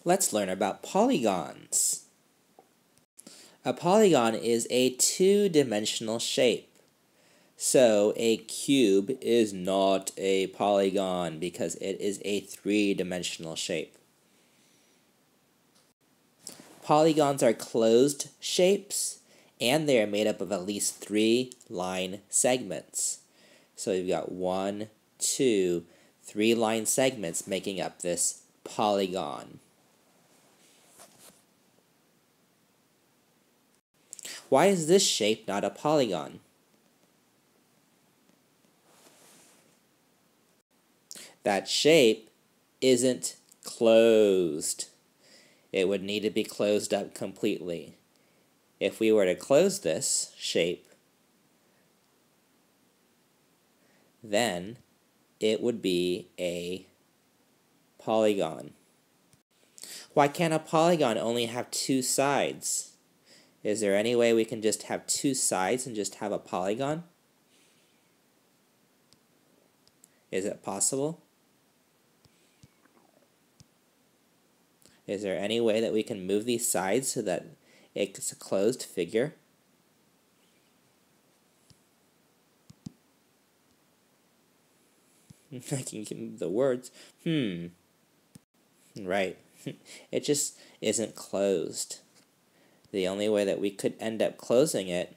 Let's learn about polygons. A polygon is a two-dimensional shape. So a cube is not a polygon because it is a three-dimensional shape. Polygons are closed shapes, and they are made up of at least 3 line segments. So you've got 1, 2, 3 line segments making up this polygon. Why is this shape not a polygon? That shape isn't closed. It would need to be closed up completely. If we were to close this shape, then it would be a polygon. Why can't a polygon only have 2 sides? Is there any way we can just have 2 sides and just have a polygon? Is it possible? Is there any way that we can move these sides so that it's a closed figure? I can give the words. Right. It just isn't closed. The only way that we could end up closing it,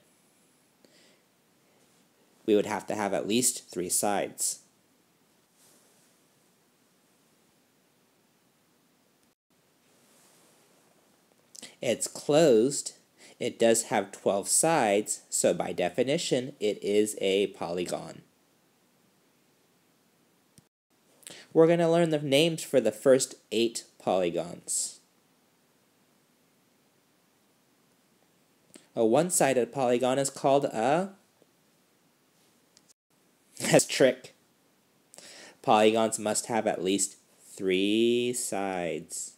we would have to have at least 3 sides. It's closed. It does have 12 sides, so by definition, it is a polygon. We're going to learn the names for the first 8 polygons. A one-sided polygon is called a... That's a trick. Polygons must have at least 3 sides.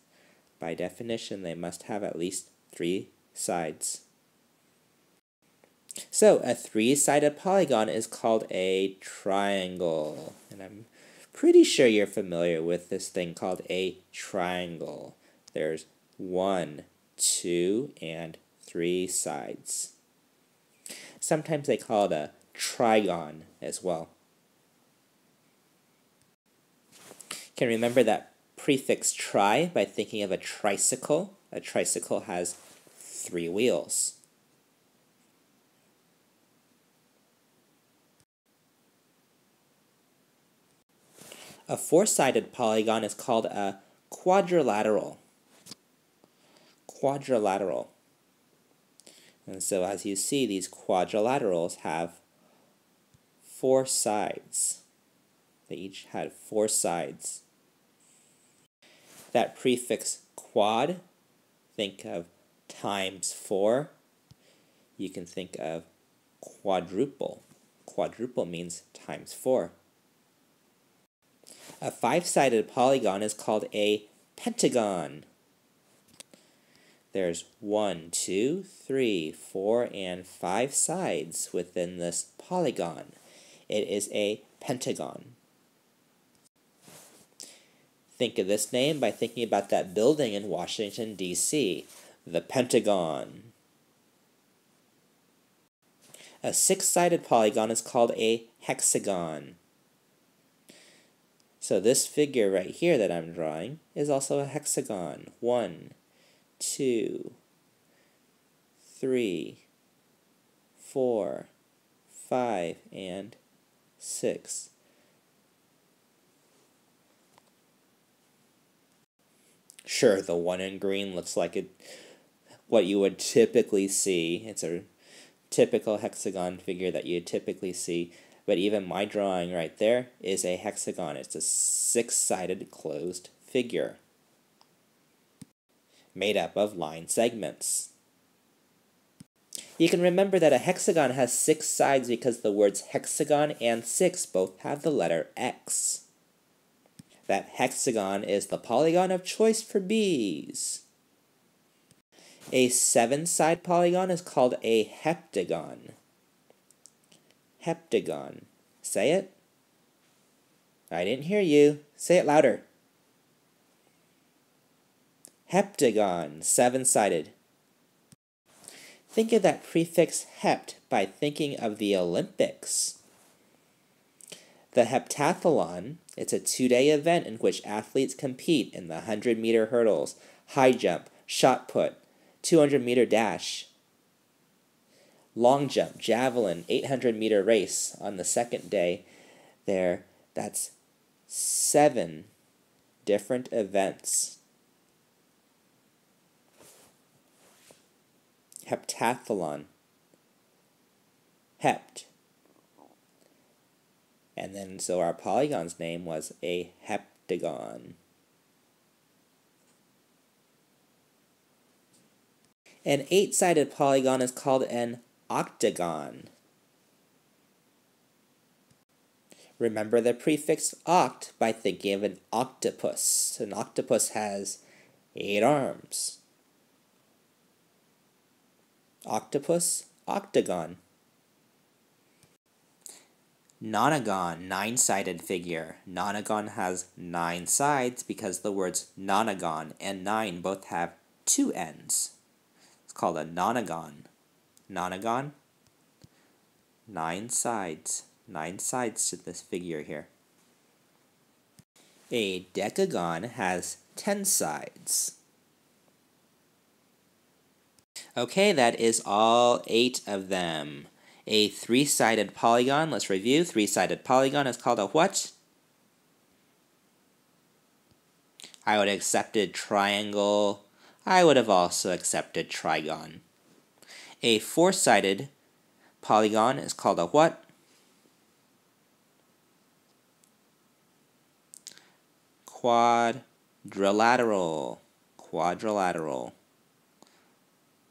By definition, they must have at least 3 sides. So, a 3-sided polygon is called a triangle. And I'm pretty sure you're familiar with this thing called a triangle. There's 1, 2, and 3 sides. Sometimes they call it a trigon as well. Can you remember that prefix tri by thinking of a tricycle? A tricycle has 3 wheels. A 4-sided polygon is called a quadrilateral. Quadrilateral. And so as you see, these quadrilaterals have 4 sides. They each had 4 sides. That prefix quad, think of times 4. You can think of quadruple. Quadruple means times 4. A 5-sided polygon is called a pentagon. There's 1, 2, 3, 4, and 5 sides within this polygon. It is a pentagon. Think of this name by thinking about that building in Washington, D.C., the Pentagon. A 6-sided polygon is called a hexagon. So this figure right here that I'm drawing is also a hexagon. 1, 2, 3, 4, 5, and 6. Sure, the one in green looks like what you would typically see. It's a typical hexagon figure that you typically see. But even my drawing right there is a hexagon. It's a 6-sided closed figure made up of line segments. You can remember that a hexagon has 6 sides because the words hexagon and 6 both have the letter X. That hexagon is the polygon of choice for bees. A 7-sided polygon is called a heptagon. Heptagon. Say it. I didn't hear you. Say it louder. heptagon, 7-sided. Think of that prefix hept by thinking of the Olympics. The heptathalon, it's a 2-day event in which athletes compete in the 100-meter hurdles, high jump, shot put, 200-meter dash, long jump, javelin, 800-meter race. On the second day there, that's 7 different events. Heptathalon, hept. And then, so our polygon's name was a heptagon. An 8-sided polygon is called an octagon. Remember the prefix oct by thinking of an octopus. An octopus has 8 arms. Octopus, octagon. Nonagon, 9-sided figure. Nonagon has 9 sides because the words nonagon and 9 both have 2 ends. It's called a nonagon. Nonagon, 9 sides. 9 sides to this figure here. A decagon has 10 sides. Okay, that is all 8 of them. A 3-sided polygon, let's review. 3-sided polygon is called a what? I would have accepted triangle. I would have also accepted trigon. A 4-sided polygon is called a what? Quadrilateral. Quadrilateral.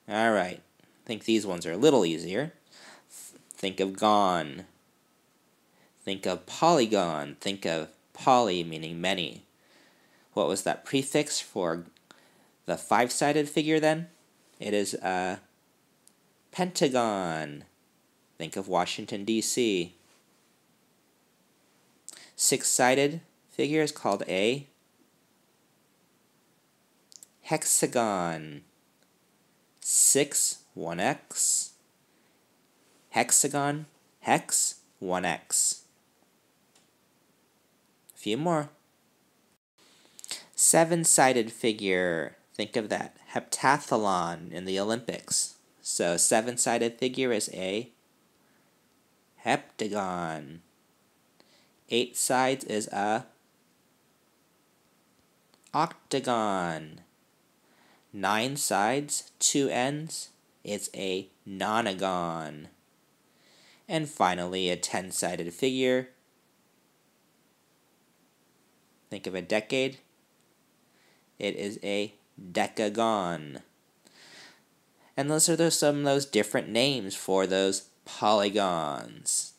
Alright, I think these ones are a little easier. Think of gon. Think of polygon. Think of poly, meaning many. What was that prefix for the 5-sided figure then? It is a pentagon. Think of Washington, D.C. 6-sided figure is called a hexagon. 6, 1x. Hexagon, hex, 1x. A few more. 7-sided figure. Think of that. Heptathalon in the Olympics. So 7-sided figure is a heptagon. 8 sides is a octagon. 9 sides, 2 ends, it's a nonagon. And finally, a 10-sided figure. Think of a decade. It is a decagon. And those are some of those different names for those polygons.